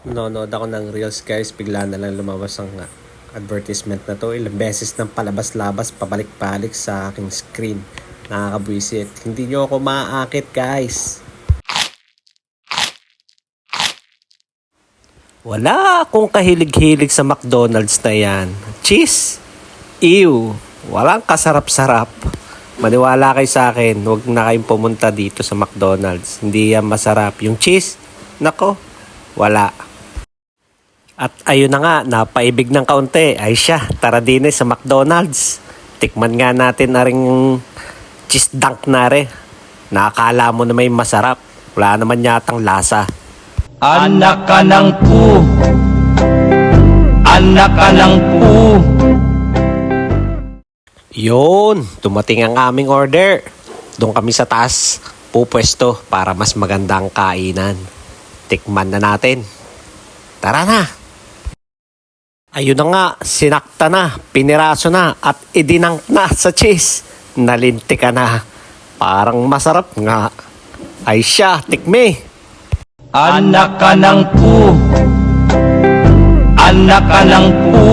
Nanonood ako ng Reels guys, bigla na lang lumabas ang advertisement na to. Ilang beses nang palabas-labas, pabalik-balik sa aking screen. Nakakabwisit. Hindi nyo ako maaakit guys. Wala akong kahilig-hilig sa McDonald's na yan. Cheese? Ew. Walang kasarap-sarap. Maniwala kayo sa akin, huwag na kayong pumunta dito sa McDonald's. Hindi yan masarap. Yung cheese, nako, wala. At ayun na nga, napaibig ng kaunti. Ay siya, tara din sa McDonald's. Tikman nga natin na rin cheese dunk na rin. Nakakala mo na may masarap. Wala naman yatang lasa. Anak ka ng pu. Anak ka ng pu. Yun, dumating ang aming order. Doon kami sa taas pupwesto para mas magandang kainan. Tikman na natin. Tara na! Ayun na nga, sinakta na, piniraso na, at idinang na sa cheese. Nalinti ka na. Parang masarap nga. Ay siya, tikme. Anak ka ng pu. Anak ka ng pu.